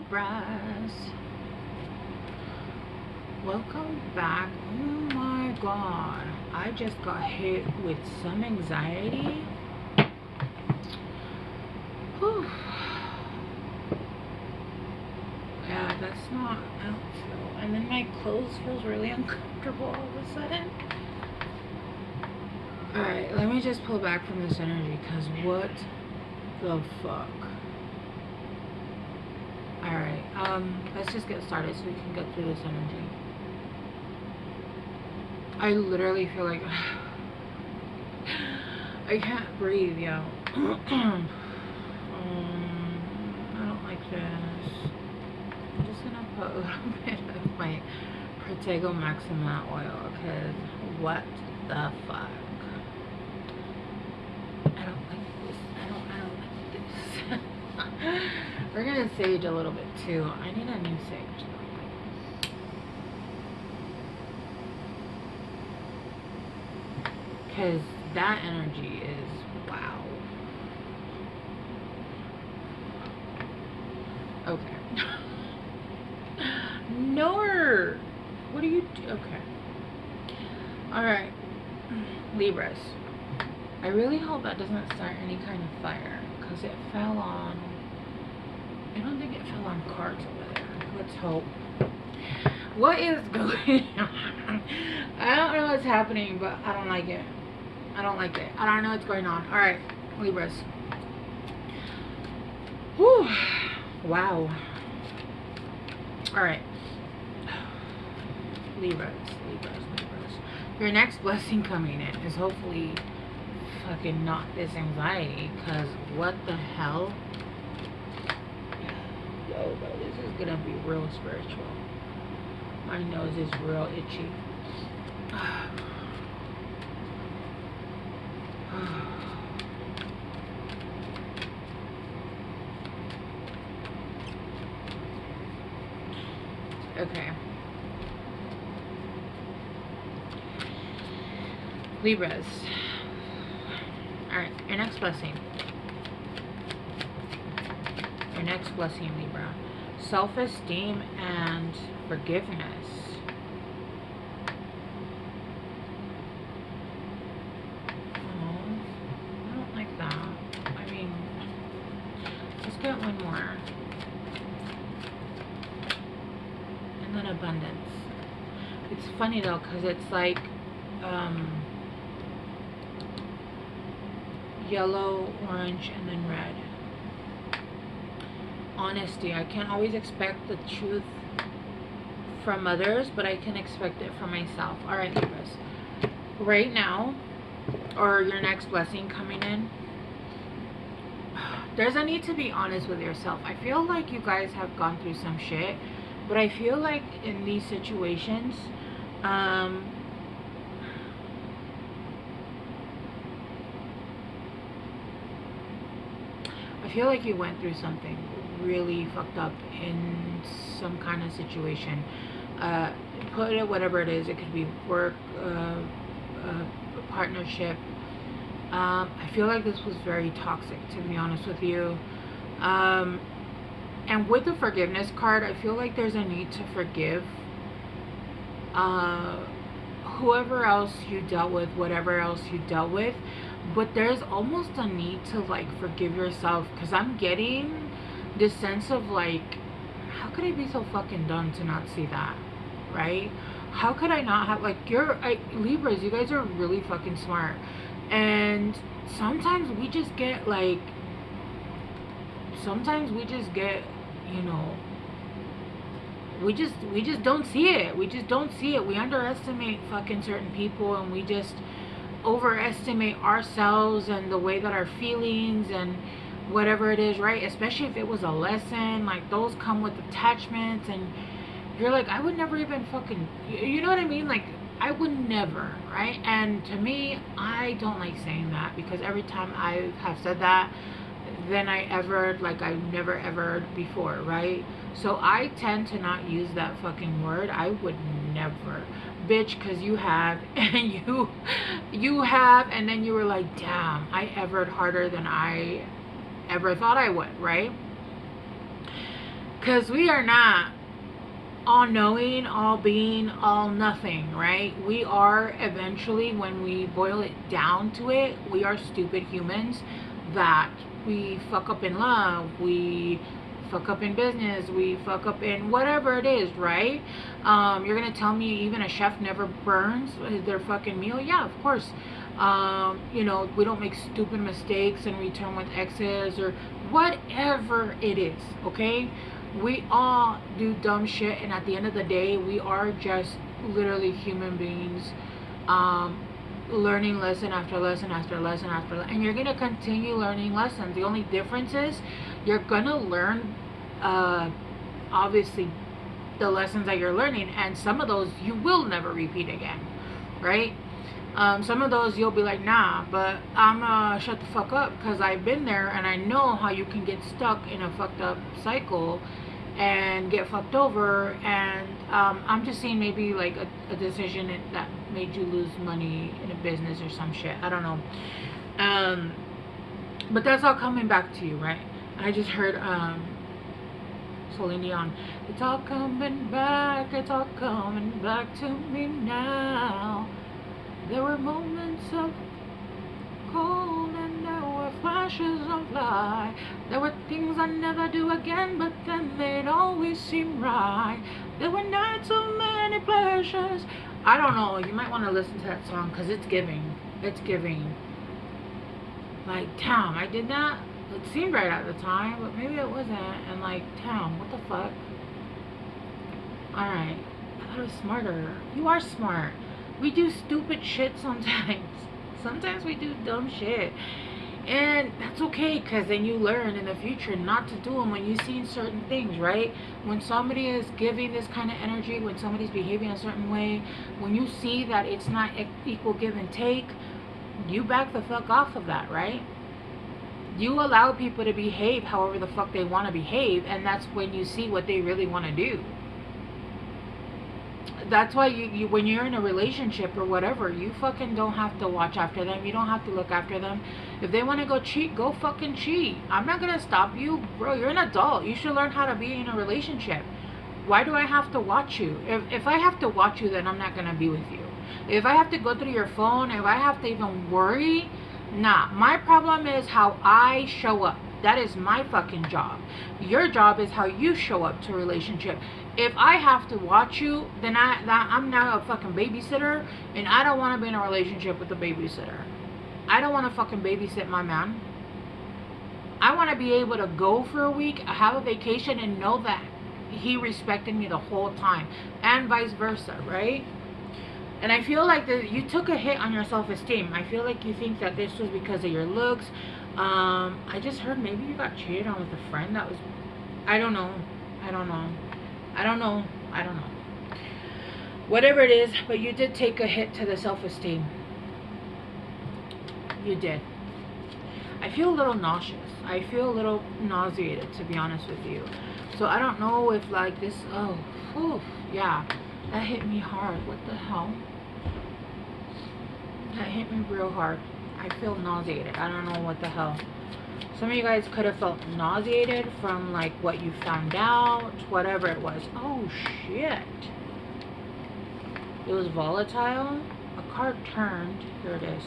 Libras, welcome back. Oh my god, I just got hit with some anxiety. Whew. Yeah, that's not, I don't feel, and then my clothes feels really uncomfortable all of a sudden. Alright, let me just pull back from this energy, because what the fuck. Alright, let's just get started so we can get through this energy. I literally feel like I can't breathe, yo. I don't like this. I'm just gonna put a little bit of my Protego Maxima oil, because what the fuck? I don't like this. I don't like this. We're gonna sage a little bit too. I need a new sage though. Because that energy is wow. Okay. No. What do you do? Okay. Alright. Libras. I really hope that doesn't start any kind of fire, because it fell on, I don't think it fell on cards over there. Let's hope. What is going on? I don't know what's happening, but I don't like it. I don't like it. I don't know what's going on. Alright, Libras. Whew. Wow. Alright. Libras. Your next blessing coming in is hopefully fucking not this anxiety, because what the hell? Yo, bro, this is gonna be real spiritual. My nose is real itchy. Okay. Libras. Alright, your next blessing. Your next blessing, Libra. Self-esteem and forgiveness. Oh, I don't like that. I mean, let's get one more. And then abundance. It's funny though, because it's like, yellow, orange, and then red. Honesty. I can't always expect the truth from others, but I can expect it from myself. Alright, Libras. Right now, or your next blessing coming in, there's a need to be honest with yourself. I feel like you guys have gone through some shit, but I feel like in these situations, I feel like you went through something really fucked up in some kind of situation. Put it whatever it is. It could be work, partnership. I feel like this was very toxic, to be honest with you. And with the forgiveness card, I feel like there's a need to forgive whoever else you dealt with, whatever else you dealt with. But there's almost a need to like forgive yourself, because I'm getting this sense of like, how could I be so fucking dumb to not see that, right? How could I not have, like, Libras, you guys are really fucking smart, and sometimes we just get like, you know, we just don't see it. We just don't see it. We underestimate fucking certain people, and we just overestimate ourselves and the way that our feelings and whatever it is, right? Especially if it was a lesson, like those come with attachments, and you're like, I would never even fucking, you know what I mean? Like, I would never, right? And to me, I don't like saying that, because every time I have said that, then I ever, like, I've never ever before, right? So I tend to not use that fucking word. I would never. Bitch, because you have, and you have, and then you were like, damn, I evered harder than I ever thought I would, right? Because we are not all knowing, all being, all nothing, right? We are eventually, when we boil it down to it, we are stupid humans that we fuck up in love, we fuck up in business, we fuck up in whatever it is, right? You're gonna tell me even a chef never burns their fucking meal? Yeah, of course. You know, we don't make stupid mistakes and return with X's or whatever it is, okay? We all do dumb shit, and at the end of the day, we are just literally human beings, learning lesson after lesson after lesson after lesson, and you're gonna continue learning lessons. The only difference is you're gonna learn, obviously, the lessons that you're learning, and some of those you will never repeat again, right? Some of those you'll be like, nah, but I'm gonna shut the fuck up because I've been there and I know how you can get stuck in a fucked up cycle and get fucked over. And I'm just seeing maybe like a decision that made you lose money in a business or some shit. I don't know. But that's all coming back to you, right? I just heard Celine Dion. It's all coming back to me now. There were moments of cold and there were flashes of light. There were things I'd never do again, but then they'd always seem right. There were nights of many pleasures. I don't know, you might want to listen to that song because it's giving. It's giving. Like, damn, I did that. It seemed right at the time, but maybe it wasn't. And like, damn, what the fuck? Alright, I thought I was smarter. You are smart. We do stupid shit sometimes. Sometimes we do dumb shit. And that's okay, because then you learn in the future not to do them when you see certain things, right? When somebody is giving this kind of energy, when somebody's behaving a certain way, when you see that it's not equal give and take, you back the fuck off of that, right? You allow people to behave however the fuck they want to behave, and that's when you see what they really want to do. That's why you when you're in a relationship or whatever, you fucking don't have to watch after them. You don't have to look after them. If they want to go cheat, go fucking cheat. I'm not gonna stop you, bro. You're an adult. You should learn how to be in a relationship. Why do I have to watch you? If I have to watch you, then I'm not gonna be with you. If I have to go through your phone, if I have to even worry, nah. My problem is how I show up. That is my fucking job. Your job is how you show up to a relationship. If I have to watch you, then I'm now a fucking babysitter, and I don't want to be in a relationship with a babysitter. I don't want to fucking babysit my man. I want to be able to go for a week, have a vacation, and know that he respected me the whole time, and vice versa, right? And I feel like you took a hit on your self-esteem. I feel like you think that this was because of your looks. I just heard maybe you got cheated on with a friend that was, I don't know. Whatever it is, but you did take a hit to the self-esteem. You did. I feel a little nauseous. I feel a little nauseated, to be honest with you. So I don't know if like this, yeah, that hit me hard. What the hell? That hit me real hard. I feel nauseated. I don't know what the hell. Some of you guys could have felt nauseated from like what you found out, whatever it was. Oh shit. It was volatile. A card turned. Here it is.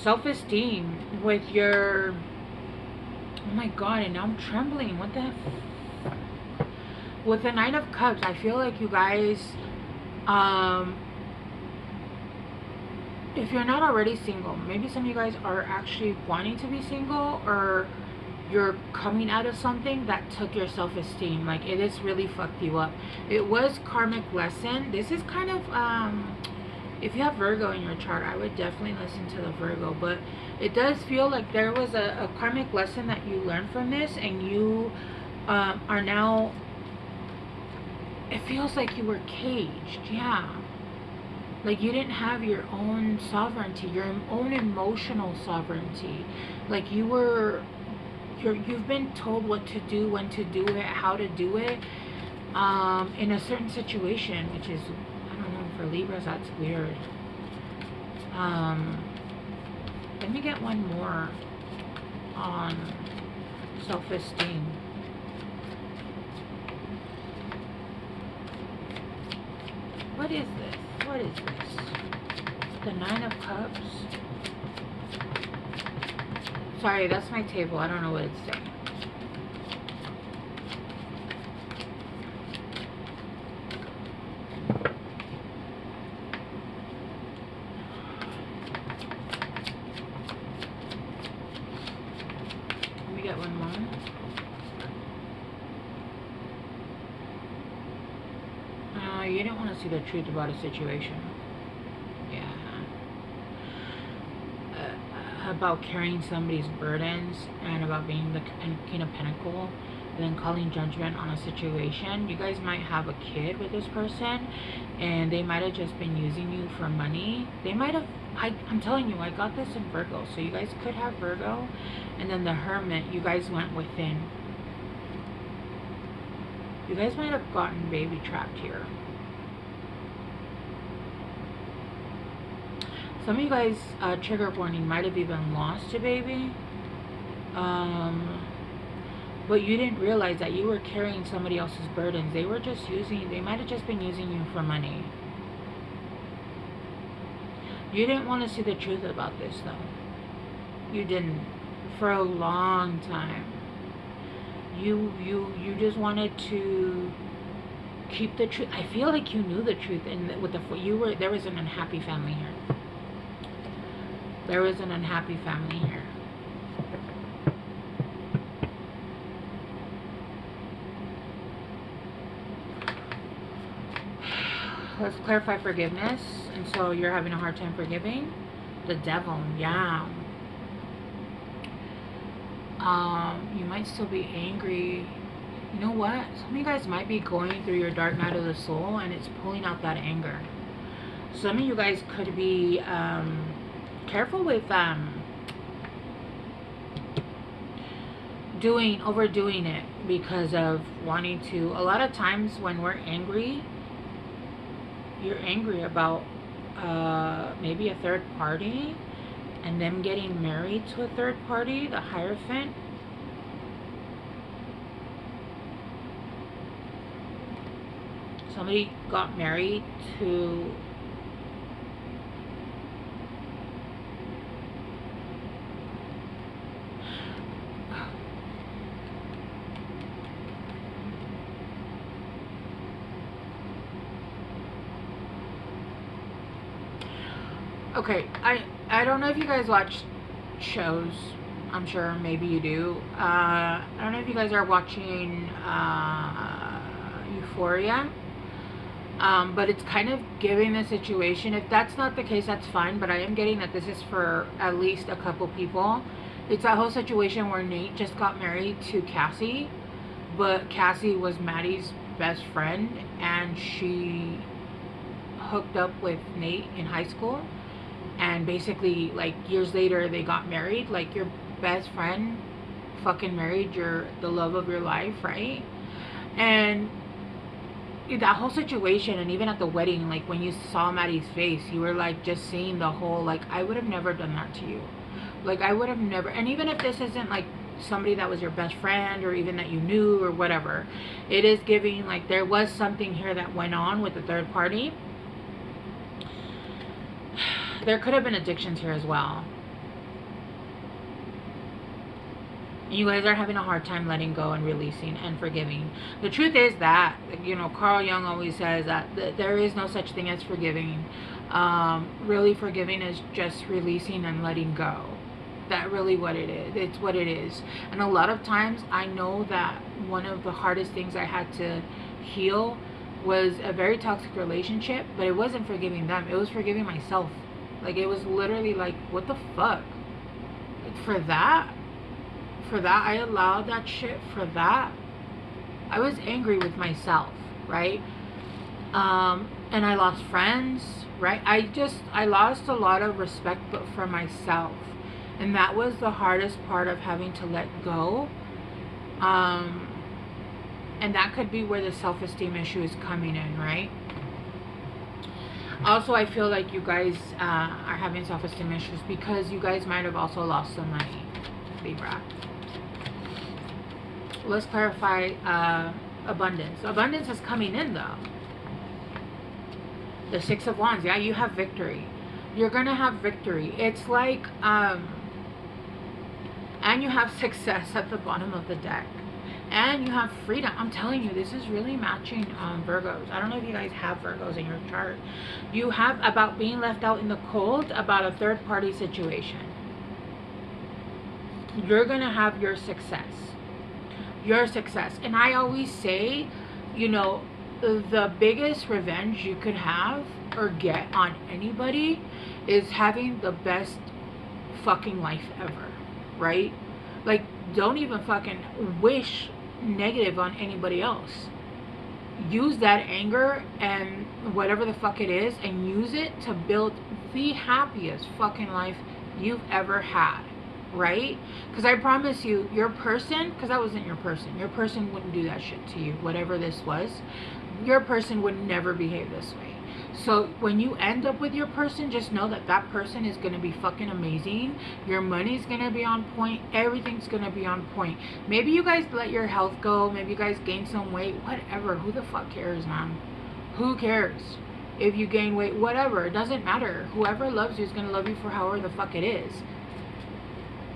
Self-esteem with your, oh my god, and now I'm trembling. What the heck? With the Nine of Cups, I feel like you guys, if you're not already single, maybe some of you guys are actually wanting to be single, or you're coming out of something that took your self-esteem. Like, it has really fucked you up. It was karmic lesson. This is kind of, if you have Virgo in your chart, I would definitely listen to the Virgo. But it does feel like there was a karmic lesson that you learned from this, and you are now, it feels like you were caged. Yeah. Like you didn't have your own sovereignty, your own emotional sovereignty. Like you've been told what to do, when to do it, how to do it, in a certain situation, which is, I don't know, for Libras, that's weird. Let me get one more on self-esteem. What is this? What is this? The Nine of Cups. Sorry, that's my table. I don't know what it's saying. Let me get one more. You didn't want to see the truth about a situation. Yeah. About carrying somebody's burdens and about being the King of Pentacles, and then calling judgment on a situation. You guys might have a kid with this person, and they might have just been using you for money. They might have, I'm telling you, I got this in Virgo, so you guys could have Virgo. And then the Hermit, you guys went within. You guys might have gotten baby trapped here. Some of you guys, trigger warning, might have even lost a baby. But you didn't realize that you were carrying somebody else's burdens. They were just using, they might have just been using you for money. You didn't want to see the truth about this though. You didn't. For a long time. You just wanted to keep the truth. I feel like you knew the truth, and with there was an unhappy family here. There was an unhappy family here. Let's clarify forgiveness. And so you're having a hard time forgiving? The Devil, yeah. You might still be angry. You know what? Some of you guys might be going through your dark night of the soul, and it's pulling out that anger. Some of you guys could be careful with overdoing it because of wanting to. A lot of times when we're angry, you're angry about maybe a third party and them getting married to a third party, the Hierophant. Somebody got married to okay, I don't know if you guys watch shows. I'm sure maybe you do. I don't know if you guys are watching Euphoria. But it's kind of giving the situation. If that's not the case, that's fine. But I am getting that this is for at least a couple people. It's that whole situation where Nate just got married to Cassie. But Cassie was Maddie's best friend. And she hooked up with Nate in high school. And basically, like, years later, they got married. Like, your best friend fucking married the love of your life, right? And that whole situation, and even at the wedding, like when you saw Maddie's face, you were like just seeing the whole, like, I would have never done that to you. Like, I would have never. And even if this isn't like somebody that was your best friend or even that you knew or whatever, it is giving like there was something here that went on with the third party. There could have been addictions here as well. You guys are having a hard time letting go and releasing and forgiving. The truth is that, you know, Carl Jung always says that there is no such thing as forgiving. Really, forgiving is just releasing and letting go. That's really what it is. It's what it is. And a lot of times I know that one of the hardest things I had to heal was a very toxic relationship, but it wasn't forgiving them. It was forgiving myself. Like, it was literally like, what the fuck? For that, I allowed that shit. For that, I was angry with myself, right? And I lost friends, right? I lost a lot of respect, but for myself. And that was the hardest part of having to let go. And that could be where the self-esteem issue is coming in, right? Also, I feel like you guys are having self-esteem issues because you guys might have also lost some money, Libra. Let's clarify abundance. Abundance is coming in, though. The Six of Wands. Yeah, you have victory. You're going to have victory. It's like, and you have success at the bottom of the deck. And you have freedom. I'm telling you, this is really matching Virgos. I don't know if you guys have Virgos in your chart. You have about being left out in the cold, about a third party situation. You're going to have your success. Your success. And I always say, you know, the biggest revenge you could have or get on anybody is having the best fucking life ever, right? Like, don't even fucking wish negative on anybody else. Use that anger and whatever the fuck it is, and use it to build the happiest fucking life you've ever had, right? Because I promise you, your person, because that wasn't your person wouldn't do that shit to you, whatever this was. Your person would never behave this way. So when you end up with your person, just know that that person is going to be fucking amazing. Your money's going to be on point. Everything's going to be on point. Maybe you guys let your health go. Maybe you guys gain some weight. Whatever. Who the fuck cares, man? Who cares? If you gain weight, whatever. It doesn't matter. Whoever loves you is going to love you for however the fuck it is.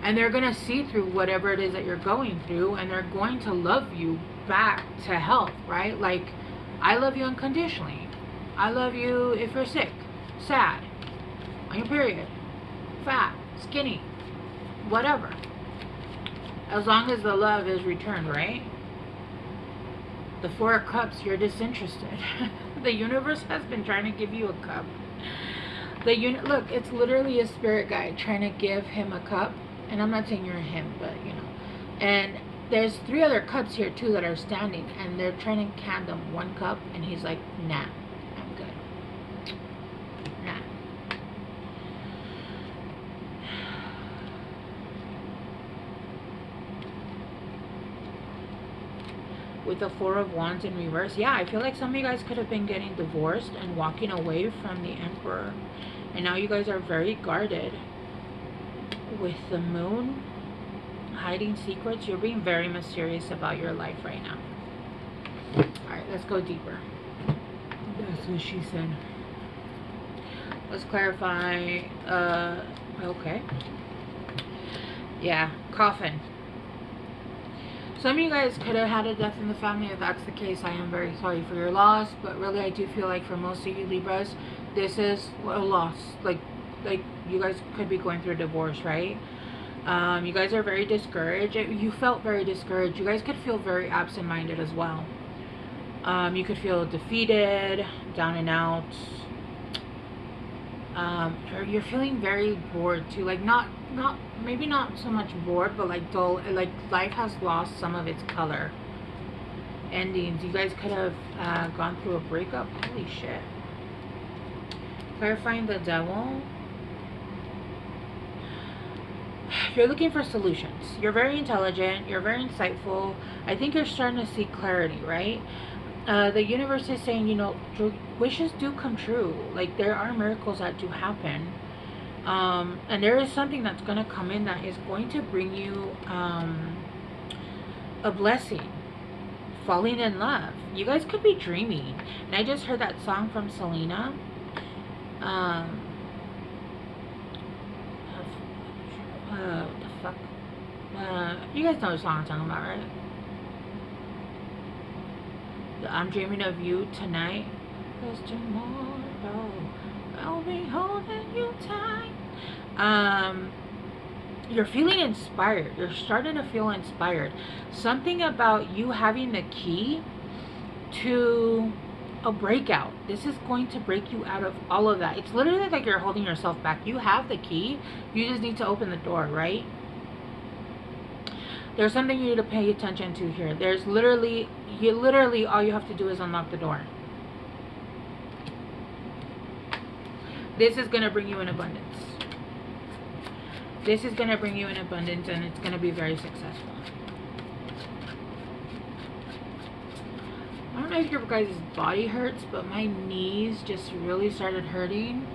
And they're going to see through whatever it is that you're going through. And they're going to love you back to health, right? Like, I love you unconditionally. I love you if you're sick, sad, on your period, fat, skinny, whatever. As long as the love is returned, right? The Four of Cups, you're disinterested. The universe has been trying to give you a cup. Look, it's literally a spirit guide trying to give him a cup. And I'm not saying you're him, but you know. And there's 3 other cups here too that are standing, and they're trying to hand them one cup, and he's like, nah. With the Four of Wands in reverse, yeah, I feel like some of you guys could have been getting divorced and walking away from the Emperor, and now you guys are very guarded. With the Moon, hiding secrets, you're being very mysterious about your life right now. Alright, let's go deeper. That's what she said. Let's clarify. Okay. Yeah, coffin. Some of you guys could have had a death in the family. If that's the case, I am very sorry for your loss. But really, I do feel like for most of you Libras, this is a loss. Like you guys could be going through a divorce, right? You guys are very discouraged. You felt very discouraged. You guys could feel very absent-minded as well. You could feel defeated, down and out. You're feeling very bored too. Like maybe not so much bored, but like dull. Like life has lost some of its color. Endings. You guys could have gone through a breakup. Holy shit. Clarifying the Devil. You're looking for solutions. You're very intelligent. You're very insightful. I think you're starting to see clarity, right? The universe is saying, you know, wishes do come true. Like, there are miracles that do happen. And there is something that's going to come in that is going to bring you a blessing. Falling in love. You guys could be dreaming. And I just heard that song from Selena. What the fuck? You guys know the song I'm talking about, right? I'm dreaming of you tonight. 'Cause tomorrow I'll be holding you tight. You're feeling inspired. You're starting to feel inspired. Something about you having the key to a breakout. This is going to break you out of all of that. It's literally like you're holding yourself back. You have the key. You just need to open the door, right? There's something you need to pay attention to here. There's literally all you have to do is unlock the door. This is going to bring you in abundance. This is going to bring you in abundance, and it's going to be very successful. I don't know if your guys' body hurts, but my knees just really started hurting.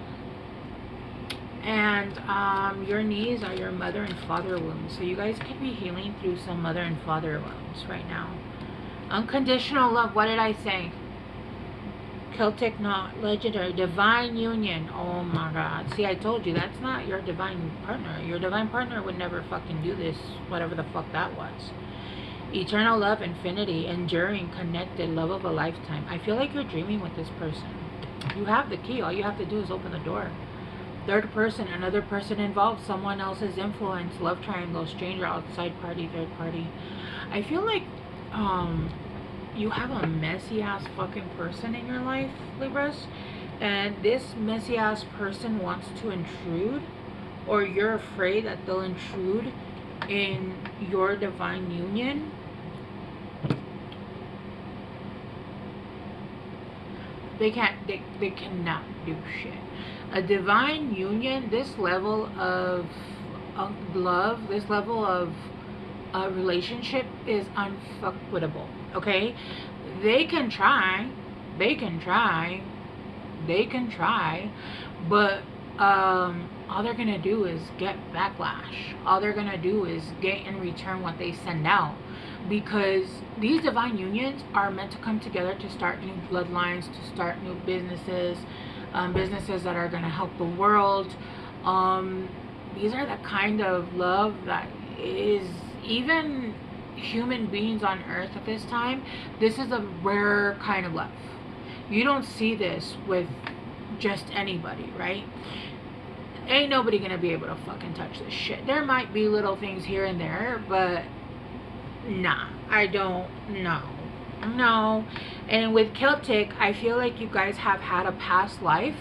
And your knees are your mother and father wounds. So you guys could be healing through some mother and father wounds right now. Unconditional love. What did I say? Celtic, not legendary. Divine union. Oh my god. See, I told you, that's not your divine partner. Your divine partner would never fucking do this, whatever the fuck that was. Eternal love, infinity, enduring, connected, love of a lifetime. I feel like you're dreaming with this person. You have the key. All you have to do is open the door. Third person, another person involved, someone else's influence, love triangle, stranger, outside party, third party. I feel like you have a messy ass fucking person in your life, Libras, and this messy ass person wants to intrude, or you're afraid that they'll intrude in your divine union. They cannot do shit. A divine union, this level of love, this level of relationship is unfuckwittable. Okay, they can try, but all they're gonna do is get backlash. All they're gonna do is get in return what they send out, because these divine unions are meant to come together to start new bloodlines, to start new businesses, businesses that are gonna help the world. These are the kind of love that is, even human beings on earth at this time, this is a rare kind of love. You don't see this with just anybody, right? Ain't nobody gonna be able to fucking touch this shit. There might be little things here and there, but nah, I don't know. No. And with Celtic, I feel like you guys have had a past life,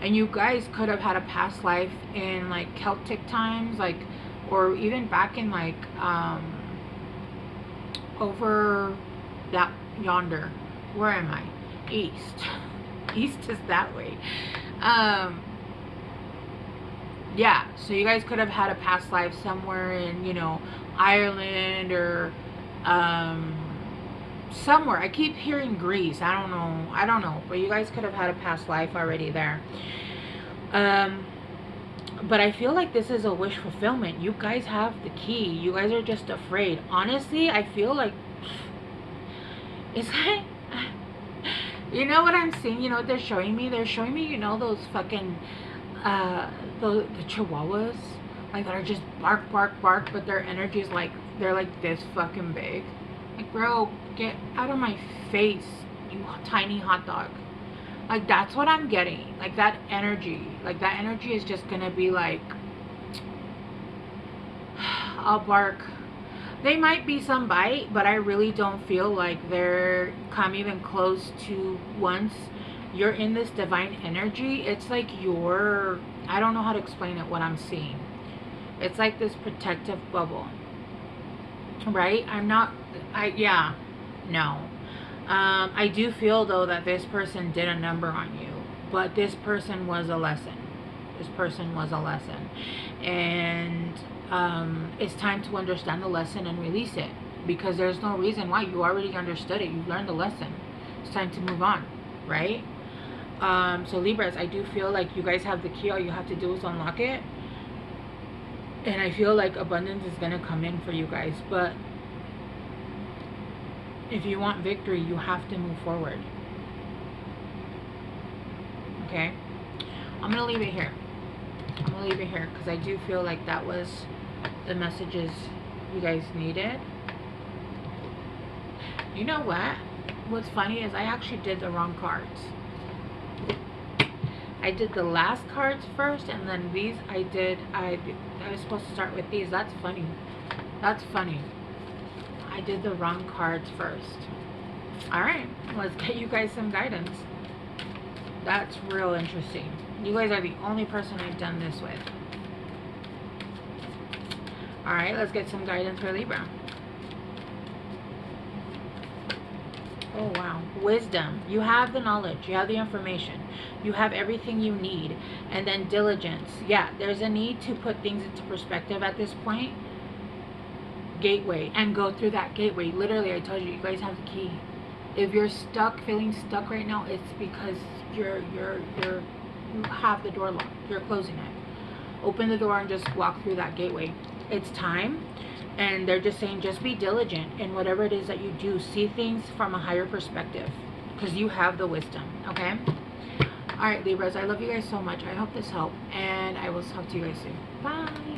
and you guys could have had a past life in like Celtic times, like, or even back in like over that yonder. Where am I? East. East is that way. Yeah, so you guys could have had a past life somewhere in, you know, Ireland or somewhere. I keep hearing Greece. I don't know, but you guys could have had a past life already there. But I feel like this is a wish fulfillment. You guys have the key. You guys are just afraid. Honestly, I feel like it's like, you know what I'm seeing? You know what they're showing me? They're showing me, you know, those fucking the chihuahuas, like, that are just bark, but their energy is like, they're like this fucking big. Like, bro, get out of my face, you tiny hot dog. Like, that's what I'm getting. Like, that energy. Like, that energy is just gonna be like, I'll bark. They might be some bite, but I really don't feel like they're come even close to once you're in this divine energy. It's like you're, I don't know how to explain it, what I'm seeing. It's like this protective bubble. Right? No. I do feel, though, that this person did a number on you, but this person was a lesson. And it's time to understand the lesson and release it, because there's no reason why. You already understood it. You learned the lesson. It's time to move on, right? So Libras, I do feel like you guys have the key. All you have to do is unlock it, and I feel like abundance is gonna come in for you guys. But if you want victory, you have to move forward. Okay, I'm gonna leave it here. Because I do feel like that was the messages you guys needed. You know what? What's funny is I actually did the wrong cards. I did the last cards first, and then these I was supposed to start with these. That's funny. I did the wrong cards first. Alright, let's get you guys some guidance. That's real interesting. You guys are the only person I've done this with. Alright, let's get some guidance for Libra. Oh wow. Wisdom. You have the knowledge. You have the information. You have everything you need. And then diligence. Yeah, there's a need to put things into perspective at this point. Gateway. And go through that gateway. Literally, I told you, you guys have the key. If you're stuck, feeling stuck right now, it's because you have the door locked. You're closing it. Open the door and just walk through that gateway. It's time. And they're just saying, just be diligent in whatever it is that you do. See things from a higher perspective. because you have the wisdom. Okay. All right, Libras, I love you guys so much. I hope this helped, and I will talk to you guys soon. Bye.